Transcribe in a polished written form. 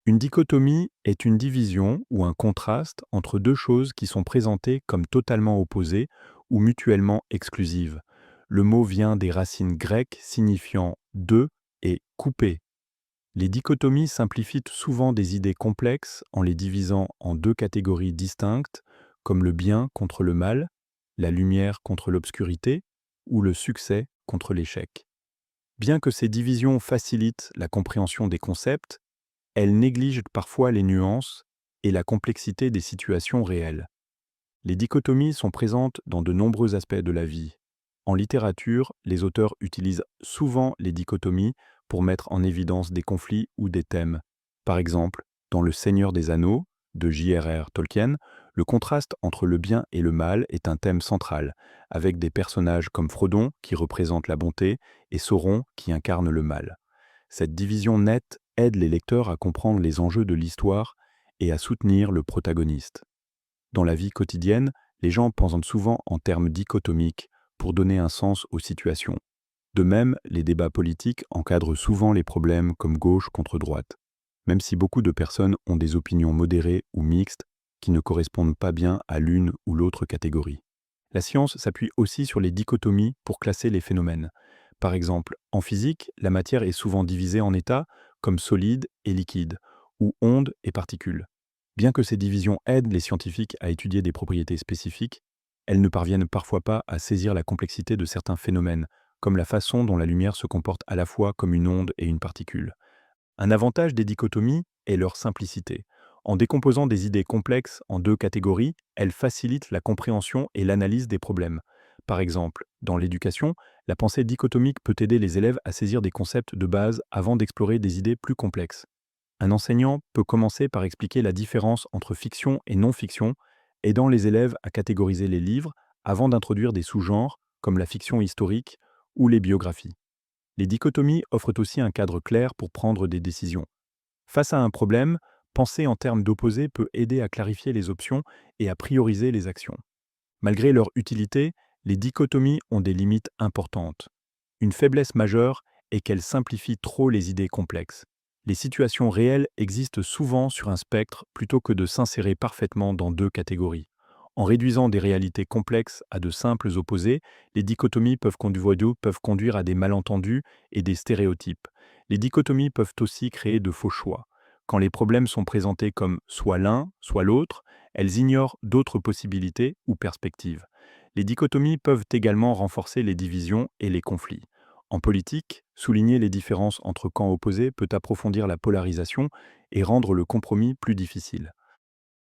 Une dichotomie est une division ou un contraste entre deux choses qui sont présentées comme totalement opposées ou mutuellement exclusives. Le mot vient des racines grecques signifiant deux et couper. Les dichotomies simplifient souvent des idées complexes en les divisant en deux catégories distinctes, comme le bien contre le mal, la lumière contre l'obscurité ou le succès contre l'échec. Bien que ces divisions facilitent la compréhension des concepts, elles négligent parfois les nuances et la complexité des situations réelles. Les dichotomies sont présentes dans de nombreux aspects de la vie. En littérature, les auteurs utilisent souvent les dichotomies pour mettre en évidence des conflits ou des thèmes. Par exemple, dans Le Seigneur des Anneaux, de J.R.R. Tolkien, le contraste entre le bien et le mal est un thème central, avec des personnages comme Frodon qui représente la bonté et Sauron qui incarne le mal. Cette division nette aide les lecteurs à comprendre les enjeux de l'histoire et à soutenir le protagoniste. Dans la vie quotidienne, les gens pensent souvent en termes dichotomiques pour donner un sens aux situations. De même, les débats politiques encadrent souvent les problèmes comme gauche contre droite, même si beaucoup de personnes ont des opinions modérées ou mixtes qui ne correspondent pas bien à l'une ou l'autre catégorie. La science s'appuie aussi sur les dichotomies pour classer les phénomènes. Par exemple, en physique, la matière est souvent divisée en états comme solide et liquide, ou ondes et particules. Bien que ces divisions aident les scientifiques à étudier des propriétés spécifiques, elles ne parviennent parfois pas à saisir la complexité de certains phénomènes, comme la façon dont la lumière se comporte à la fois comme une onde et une particule. Un avantage des dichotomies est leur simplicité. En décomposant des idées complexes en deux catégories, elles facilitent la compréhension et l'analyse des problèmes. Par exemple, dans l'éducation, la pensée dichotomique peut aider les élèves à saisir des concepts de base avant d'explorer des idées plus complexes. Un enseignant peut commencer par expliquer la différence entre fiction et non-fiction, aidant les élèves à catégoriser les livres avant d'introduire des sous-genres comme la fiction historique ou les biographies. Les dichotomies offrent aussi un cadre clair pour prendre des décisions. Face à un problème, penser en termes d'opposés peut aider à clarifier les options et à prioriser les actions. Malgré leur utilité, les dichotomies ont des limites importantes. Une faiblesse majeure est qu'elles simplifient trop les idées complexes. Les situations réelles existent souvent sur un spectre plutôt que de s'insérer parfaitement dans deux catégories. En réduisant des réalités complexes à de simples opposés, les dichotomies peuvent conduire à des malentendus et des stéréotypes. Les dichotomies peuvent aussi créer de faux choix. Quand les problèmes sont présentés comme soit l'un, soit l'autre, elles ignorent d'autres possibilités ou perspectives. Les dichotomies peuvent également renforcer les divisions et les conflits. En politique, souligner les différences entre camps opposés peut approfondir la polarisation et rendre le compromis plus difficile.